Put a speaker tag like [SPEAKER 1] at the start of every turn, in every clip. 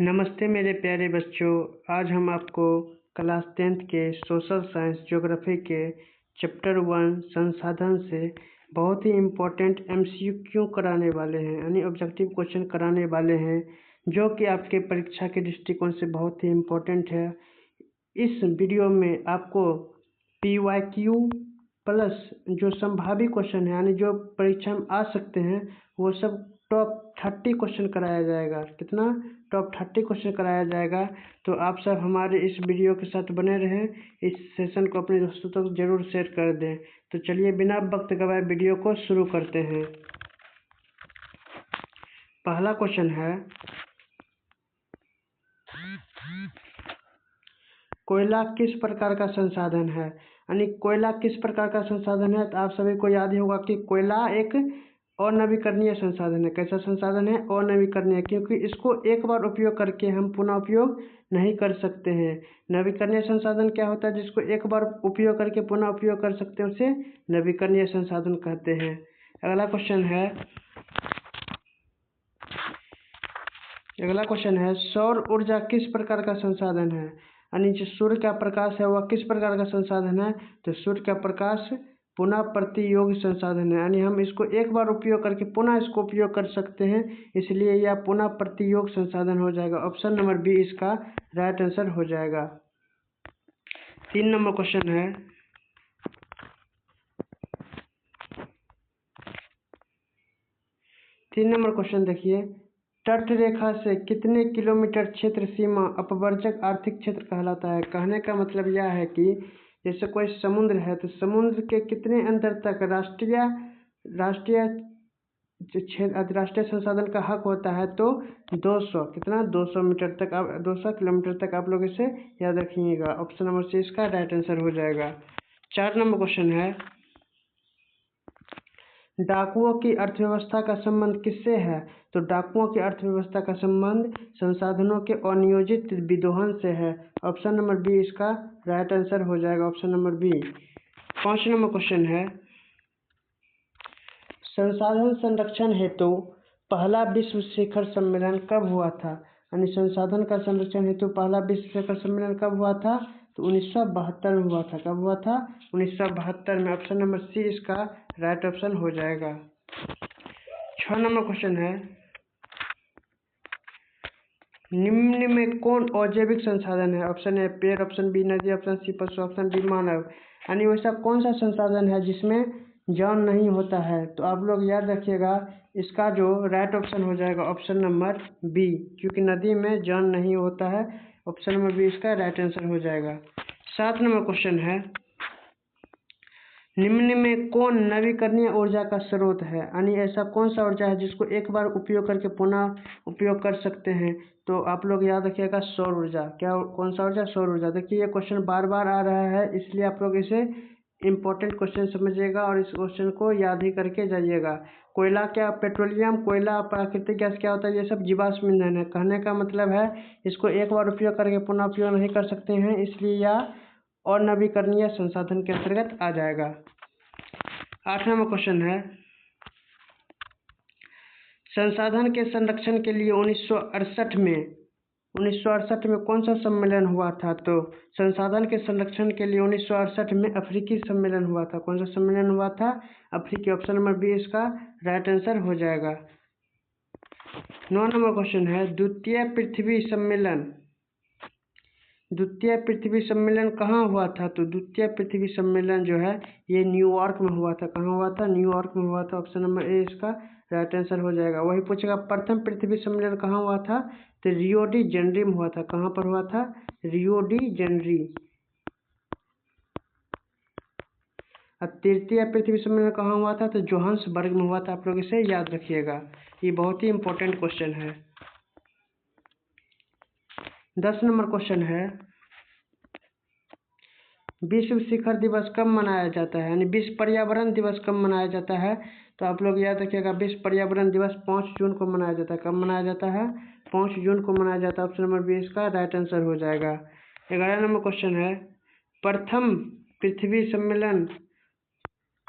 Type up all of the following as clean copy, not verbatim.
[SPEAKER 1] नमस्ते मेरे प्यारे बच्चों। आज हम आपको क्लास 10th के सोशल साइंस ज्योग्राफी के चैप्टर 1 संसाधन से बहुत ही इम्पोर्टेंट MCQ कराने वाले हैं, यानी ऑब्जेक्टिव क्वेश्चन कराने वाले हैं, जो कि आपके परीक्षा के दृष्टिकोण से बहुत ही इम्पोर्टेंट है। इस वीडियो में आपको PYQ प्लस जो संभावित क्वेश्चन है, यानी जो परीक्षा में आ सकते हैं, वो सब टॉप 30 क्वेश्चन कराया जाएगा। कितना? टॉप 30 क्वेश्चन कराया जाएगा। तो आप सब हमारे इस वीडियो के साथ बने रहें। इस सेशन को अपने दोस्तों तक जरूर शेयर कर दें। तो चलिए बिना वक्त गवाए वीडियो को शुरू करते हैं। पहला क्वेश्चन है, कोयला किस प्रकार का संसाधन है? यानी कोयला किस प्रकार का संसाधन है? तो आप सभी को याद ही होगा कि कोयला एक अनवीकरणीय संसाधन है। कैसा संसाधन है? अनवीकरणीय, क्योंकि इसको एक बार उपयोग करके हम पुनः उपयोग नहीं कर सकते हैं। नवीकरणीय संसाधन क्या होता है? जिसको एक बार उपयोग करके पुनः उपयोग कर सकते हैं, उसे नवीकरणीय संसाधन कहते हैं। अगला क्वेश्चन है, सौर ऊर्जा किस प्रकार का संसाधन है? यानी जो सूर्य का प्रकाश है वह किस प्रकार का संसाधन है? तो सूर्य का प्रकाश पुनः प्रतियोगी संसाधन है, यानी हम इसको एक बार उपयोग करके पुनः इसको उपयोग कर सकते हैं, इसलिए यह पुनः प्रतियोग संसाधन हो जाएगा। ऑप्शन नंबर बी इसका राइट आंसर हो जाएगा। 3 नंबर क्वेश्चन है, देखिए, तट रेखा से कितने किलोमीटर क्षेत्र सीमा अपवर्जक आर्थिक क्षेत्र कहलाता है? कहने का मतलब यह है कि जैसे कोई समुद्र है, तो समुद्र के कितने अंतर तक राष्ट्रीय संसाधन का हक होता है? तो 200 मीटर तक, 200 किलोमीटर तक आप लोग इसे याद रखिएगा। ऑप्शन नंबर सी इसका राइट आंसर हो जाएगा। 4 नंबर क्वेश्चन है, डाकुओं की अर्थव्यवस्था का संबंध किससे है? तो डाकुओं की अर्थव्यवस्था का संबंध संसाधनों के अनियोजित विदोहन से है। ऑप्शन नंबर बी इसका राइट आंसर हो जाएगा। Option number B. 5 number question है, संसाधन संरक्षण हेतु पहला विश्व शिखर सम्मेलन कब हुआ था? यानी संसाधन का संरक्षण हेतु पहला विश्व शिखर सम्मेलन कब हुआ था? तो 1972 में हुआ था। कब हुआ था? 1972 में। ऑप्शन नंबर सी इसका राइट ऑप्शन हो जाएगा। 6 नंबर क्वेश्चन है, निम्न में कौन अजैविक संसाधन है? ऑप्शन ए पेड़, ऑप्शन बी नदी, ऑप्शन सी पशु, ऑप्शन डी मानव। यानी वैसा कौन सा संसाधन है जिसमें जौन नहीं होता है? तो आप लोग याद रखिएगा, इसका जो राइट ऑप्शन हो जाएगा ऑप्शन नंबर बी, क्योंकि नदी में जौन नहीं होता है। ऑप्शन नंबर बी इसका राइट आंसर हो जाएगा। 7 नंबर क्वेश्चन है, निम्न में कौन नवीकरणीय ऊर्जा का स्रोत है? यानी ऐसा कौन सा ऊर्जा है जिसको एक बार उपयोग करके पुनः उपयोग कर सकते हैं? तो आप लोग याद रखिएगा, सौर ऊर्जा। क्या? कौन सा ऊर्जा? सौर ऊर्जा। देखिए ये क्वेश्चन बार बार आ रहा है, इसलिए आप लोग इसे इम्पोर्टेंट क्वेश्चन समझिएगा और इस क्वेश्चन को याद ही करके जाइएगा। कोयला क्या? पेट्रोलियम, कोयला, प्राकृतिक गैस क्या होता है? ये सब जीवाश्म ईंधन है। कहने का मतलब है इसको एक बार उपयोग करके पुनः उपयोग नहीं कर सकते हैं, इसलिए यह और नवीकरणीय संसाधन के अंतर्गत आ जाएगा। 8 नंबर क्वेश्चन है, संसाधन के संरक्षण के लिए 1968 में कौन सा सम्मेलन हुआ था? तो संसाधन के संरक्षण के लिए 1968 में अफ्रीकी सम्मेलन हुआ था। कौन सा सम्मेलन हुआ था? अफ्रीकी। ऑप्शन नंबर बी इसका राइट आंसर हो जाएगा। 9 नंबर क्वेश्चन है, द्वितीय पृथ्वी सम्मेलन कहाँ हुआ था? तो द्वितीय पृथ्वी सम्मेलन जो है ये न्यूयॉर्क में हुआ था। कहाँ हुआ था? न्यूयॉर्क में हुआ था। ऑप्शन नंबर ए इसका राइट आंसर हो जाएगा। वही पूछेगा, प्रथम पृथ्वी सम्मेलन कहाँ हुआ था? तो रियो डी जेनरी में हुआ था। कहाँ पर हुआ था? Rio de genre. और तृतीय पृथ्वी सम्मेलन कहाँ हुआ था? तो जोहान्सबर्ग में हुआ था। आप लोग इसे याद रखिएगा, ये बहुत ही इंपॉर्टेंट क्वेश्चन है। 10 नंबर क्वेश्चन है, विश्व शिखर दिवस कब मनाया जाता है? यानी विश्व पर्यावरण दिवस कब मनाया जाता है? तो आप लोग याद रखिएगा, विश्व पर्यावरण दिवस 5 जून को मनाया जाता है। कब मनाया जाता है? 5 जून को मनाया जाता है। ऑप्शन नंबर बी इसका राइट आंसर हो जाएगा। 11 नंबर क्वेश्चन है, प्रथम पृथ्वी सम्मेलन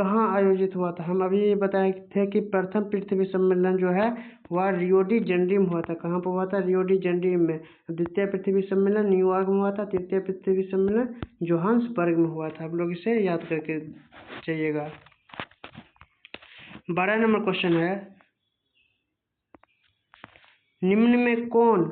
[SPEAKER 1] कहाँ आयोजित हुआ था? हम अभी ये बताए थे कि प्रथम पृथ्वी सम्मेलन जो है वह रियो डी जेनेरियो में हुआ था। कहाँ पर हुआ था? रियो डी जेनेरियो में। द्वितीय पृथ्वी सम्मेलन न्यूयॉर्क में हुआ था। तृतीय पृथ्वी सम्मेलन जोहान्सबर्ग में हुआ था। आप लोग इसे याद करके जाइएगा। 12 नंबर क्वेश्चन है, निम्न में कौन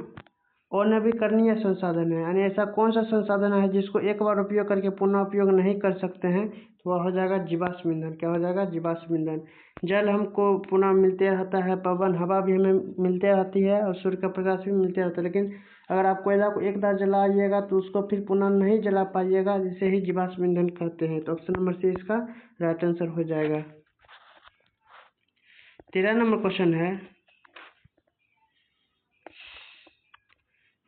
[SPEAKER 1] अनवीकरणीय संसाधन है? यानी ऐसा कौन सा संसाधन है जिसको एक बार उपयोग करके पुनः उपयोग नहीं कर सकते हैं? तो वह हो जाएगा जीवाश्म ईंधन। क्या हो जाएगा? जीवाश्म ईंधन। जल हमको पुनः मिलते रहता है, पवन हवा भी हमें मिलते रहती है और सूर्य का प्रकाश भी मिलते रहता है, लेकिन अगर आप कोयला को एक बार जलाइएगा तो उसको फिर पुनः नहीं जला पाइएगा, जिसे ही जीवाश्म ईंधन कहते हैं। तो ऑप्शन नंबर सी इसका राइट आंसर हो जाएगा। 13 नंबर क्वेश्चन है,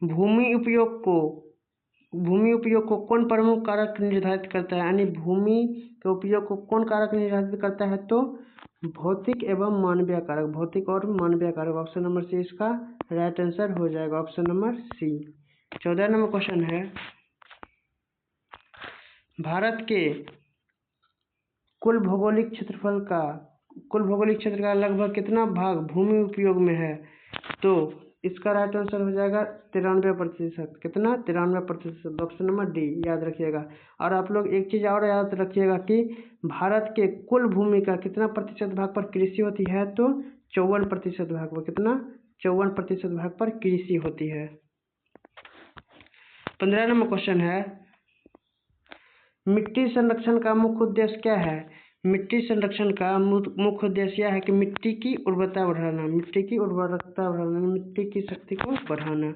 [SPEAKER 1] भूमि उपयोग को कौन प्रमुख कारक निर्धारित करता है? यानी भूमि के उपयोग को कौन कारक निर्धारित करता है? तो भौतिक एवं मानवीय कारक। भौतिक और मानवीय कारक। ऑप्शन नंबर सी इसका राइट आंसर हो जाएगा। Option number C. 14 number question है, भारत के कुल भौगोलिक क्षेत्र का लगभग कितना भाग भूमि उपयोग में है? तो इसका राइट आंसर हो जाएगा 93%। कितना? 93%। ऑप्शन नंबर डी याद रखिएगा। और आप लोग एक चीज़ और याद रखिएगा कि भारत के कुल भूमि का कितना प्रतिशत भाग पर कृषि होती है? तो 54% भाग पर। कितना? 54% भाग पर कृषि होती है। 15 नंबर क्वेश्चन है, मिट्टी संरक्षण का मुख्य उद्देश्य क्या है? मिट्टी संरक्षण का मुख्य उद्देश्य यह है कि मिट्टी की उर्वरता बढ़ाना, मिट्टी की शक्ति को बढ़ाना।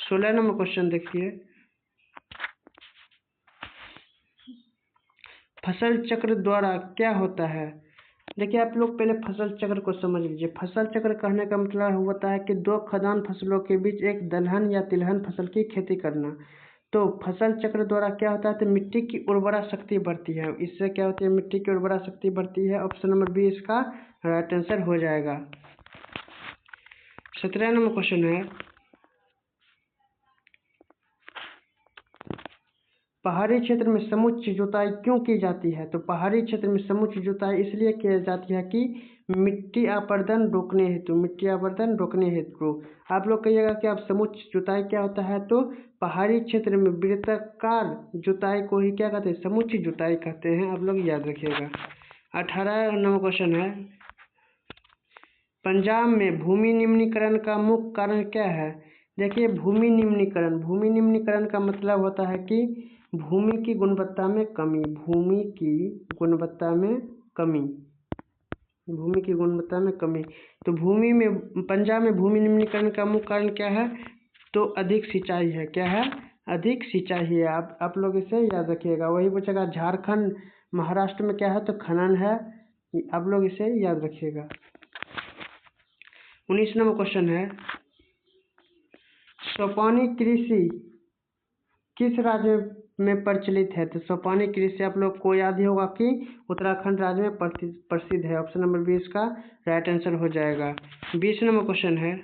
[SPEAKER 1] 16 नंबर क्वेश्चन देखिए, फसल चक्र द्वारा क्या होता है? देखिए आप लोग पहले फसल चक्र को समझ लीजिए। फसल चक्र कहने का मतलब होता है कि दो खाद्यान्न फसलों के बीच एक दलहन या तिलहन फसल की खेती करना। तो फसल चक्र द्वारा क्या होता है? तो मिट्टी की उर्वरा शक्ति बढ़ती है। इससे क्या होती है? मिट्टी की उर्वरा शक्ति बढ़ती है। ऑप्शन नंबर बी इसका राइट आंसर हो जाएगा। 17 नंबर क्वेश्चन है, पहाड़ी क्षेत्र में समुच्चय जुताई क्यों की जाती है? तो पहाड़ी क्षेत्र में समुच्चय जुताई इसलिए की जाती है कि मिट्टी अपरदन रोकने हेतु। आप लोग कहिएगा कि आप समुच्चय जुताई क्या होता है? तो पहाड़ी क्षेत्र में वृत्ताकार जुताई को ही क्या कहते हैं? समुच्चय जुताई कहते हैं। आप लोग याद रखिएगा। 18 नंबर क्वेश्चन है, पंजाब में भूमि निम्नीकरण का मुख्य कारण क्या है? देखिए भूमि निम्नीकरण का मतलब होता है कि भूमि की गुणवत्ता में कमी। तो पंजाब में भूमि निम्नीकरण का मुख्य कारण क्या है? तो अधिक सिंचाई है। क्या है? अधिक सिंचाई है। आप लोग इसे याद रखिएगा। वही पूछेगा झारखंड महाराष्ट्र में क्या है? तो खनन है। आप लोग इसे याद रखिएगा। 19 नंबर क्वेश्चन है, सोपानी कृषि किस राज्य में प्रचलित है? तो सोपानी कृषि आप लोग को याद ही होगा कि उत्तराखंड राज्य में प्रसिद्ध है। ऑप्शन नंबर 20 का राइट आंसर हो जाएगा। 20 नंबर क्वेश्चन है,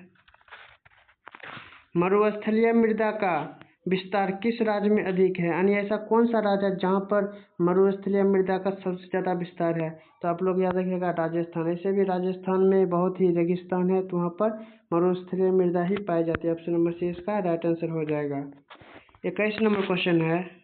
[SPEAKER 1] मरुस्थलीय मृदा का विस्तार किस राज्य में अधिक है? यानी ऐसा कौन सा राज्य है जहाँ पर मरुस्थलीय मृदा का सबसे ज़्यादा विस्तार है? तो आप लोग याद रखिएगा राजस्थान। ऐसे भी राजस्थान में बहुत ही रेगिस्तान है, तो वहाँ पर मरुस्थलीय मृदा ही पाई जाती है। ऑप्शन नंबर सी इसका राइट आंसर हो जाएगा। 21 नंबर क्वेश्चन है,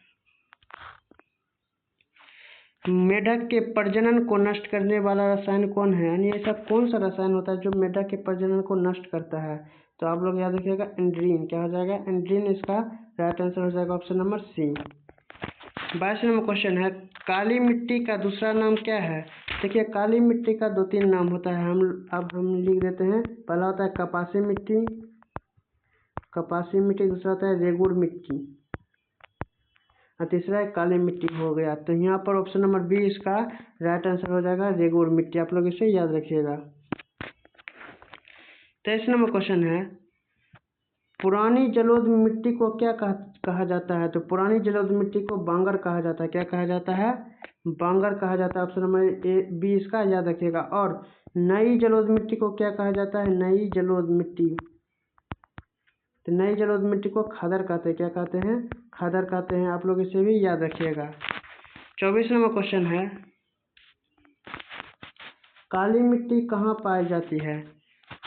[SPEAKER 1] मेढक के प्रजनन को नष्ट करने वाला रसायन कौन है? यानी ऐसा कौन सा रसायन होता है जो मेढक के प्रजनन को नष्ट करता है? तो आप लोग याद रखिएगा एंड्रीन। क्या हो जाएगा? एंड्रीन इसका राइट आंसर हो जाएगा। Option number C. 22 number question है, काली मिट्टी का दूसरा नाम क्या है? देखिए काली मिट्टी का 2-3 नाम होता है। हम लिख देते हैं। पहला होता है कपासी मिट्टी, दूसरा होता है रेगुड़ मिट्टी और तीसरा है काली मिट्टी हो गया। तो यहाँ पर ऑप्शन नंबर बी इसका राइट आंसर हो जाएगा रेगुड़ मिट्टी। आप लोग इसे याद रखिएगा। 23 नंबर क्वेश्चन है, पुरानी जलोढ़ मिट्टी को क्या कहा जाता है? तो पुरानी जलोढ़ मिट्टी को बांगर कहा जाता है। क्या कहा जाता है? बांगर कहा जाता है। ऑप्शन नंबर बी इसका याद रखिएगा। और नई जलोढ़ मिट्टी को क्या कहा जाता है? नई जलोढ़ मिट्टी। तो नई जलोढ़ मिट्टी को खादर कहते हैं। क्या कहते हैं? खादर कहते हैं। आप लोग इसे भी याद रखिएगा। 24 नंबर क्वेश्चन है, काली मिट्टी कहाँ पाई जाती है?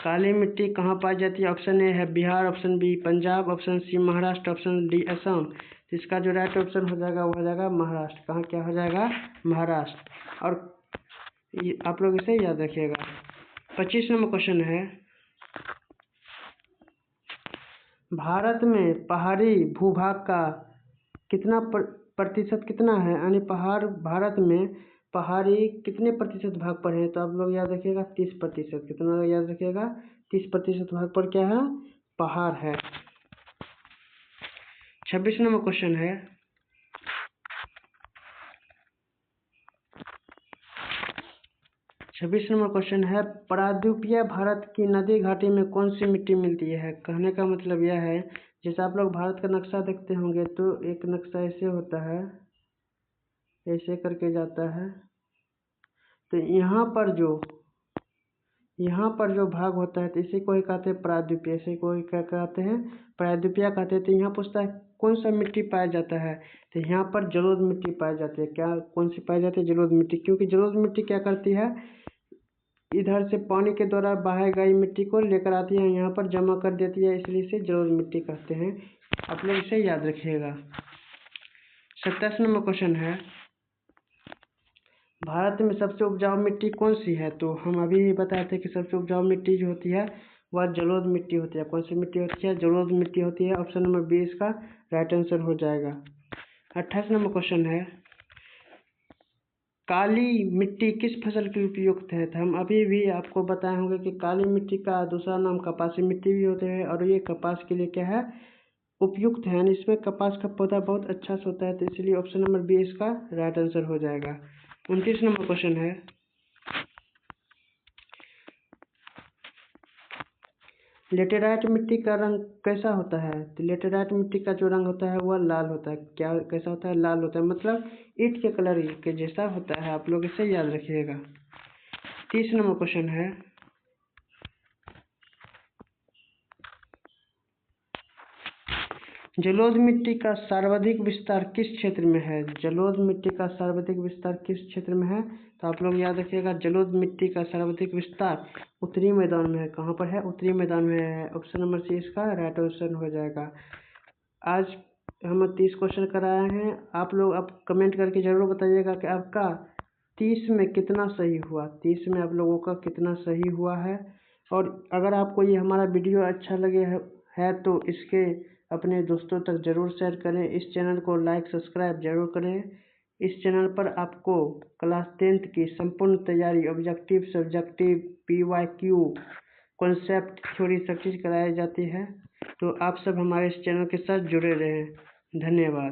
[SPEAKER 1] काली मिट्टी कहाँ पाई जाती है? ऑप्शन ए है Bihar, option B Punjab, option C Maharashtra, option D Assam. तो इसका जो राइट ऑप्शन हो जाएगा वो हो जाएगा महाराष्ट्र। कहाँ क्या हो जाएगा? महाराष्ट्र। और आप लोग इसे याद रखिएगा। 25 नंबर क्वेश्चन है, भारत में पहाड़ी भूभाग का कितना प्रतिशत कितना है? यानी पहाड़ भारत में पहाड़ी कितने प्रतिशत भाग पर है? तो आप लोग याद रखिएगा 30%। कितना याद रखिएगा? 30% भाग पर क्या है? पहाड़ है। 26 नंबर क्वेश्चन है, 26 नंबर क्वेश्चन है, प्रायद्वीपीय भारत की नदी घाटी में कौन सी मिट्टी मिलती है? कहने का मतलब यह है, जैसे आप लोग भारत का नक्शा देखते होंगे तो एक नक्शा ऐसे होता है, ऐसे करके जाता है। तो यहाँ पर जो भाग होता है तो इसी को ही कहते हैं प्रायद्वीपीय। इसी को ही क्या कहते हैं? प्रायद्वीपीय कहते हैं। तो यहाँ पूछता है कौन सा मिट्टी पाया जाता है? तो यहाँ पर जलोढ़ मिट्टी पाई जाती है। क्या कौन सी पाई जाती है? जलोढ़ मिट्टी। क्योंकि जलोढ़ मिट्टी क्या करती है, इधर से पानी के द्वारा बहाई गई मिट्टी को लेकर आती है, यहाँ पर जमा कर देती है, इसलिए इसे जलोढ़ मिट्टी कहते हैं। आप लोग इसे याद रखिएगा। 27 नंबर क्वेश्चन है, भारत में सबसे उपजाऊ मिट्टी कौन सी है? तो हम अभी ही बताए थे कि सबसे उपजाऊ मिट्टी जो होती है वह जलोढ़ मिट्टी होती है। कौन सी मिट्टी होती है? जलोढ़ मिट्टी होती है। ऑप्शन नंबर बी इसका राइट आंसर हो जाएगा। 28 नंबर क्वेश्चन है, काली मिट्टी किस फसल के लिए उपयुक्त है? तो हम अभी भी आपको बताए होंगे कि काली मिट्टी का दूसरा नाम कपासी मिट्टी भी होते हैं, और ये कपास के लिए क्या है? उपयुक्त है। इसमें कपास का पौधा बहुत अच्छा से होता है, तो इसलिए ऑप्शन नंबर बी इसका राइट आंसर हो जाएगा। 29 नंबर क्वेश्चन है, लेटेराइट मिट्टी का रंग कैसा होता है? तो लेटेराइट मिट्टी का जो रंग होता है वह लाल होता है। क्या कैसा होता है? लाल होता है। मतलब ईंट के कलर के जैसा होता है। आप लोग इसे याद रखिएगा। 30 नंबर क्वेश्चन है, जलोढ़ मिट्टी का सर्वाधिक विस्तार किस क्षेत्र में है? जलोढ़ मिट्टी का सर्वाधिक विस्तार किस क्षेत्र में है? तो आप लोग याद रखिएगा, जलोढ़ मिट्टी का सर्वाधिक विस्तार उत्तरी मैदान में है। कहाँ पर है? उत्तरी मैदान में है। ऑप्शन नंबर सी इसका राइट ऑप्शन हो जाएगा। आज हम 30 क्वेश्चन कराए हैं। आप लोग अब कमेंट करके ज़रूर बताइएगा कि आपका 30 में कितना सही हुआ। 30 में आप लोगों का कितना सही हुआ है। और अगर आपको ये हमारा वीडियो अच्छा लगे है तो इसके अपने दोस्तों तक ज़रूर शेयर करें। इस चैनल को लाइक सब्सक्राइब जरूर करें। इस चैनल पर आपको क्लास 10th की संपूर्ण तैयारी, objective, subjective, PYQ, concept, theory सब चीज़ कराई जाती है। तो आप सब हमारे इस चैनल के साथ जुड़े रहें। धन्यवाद।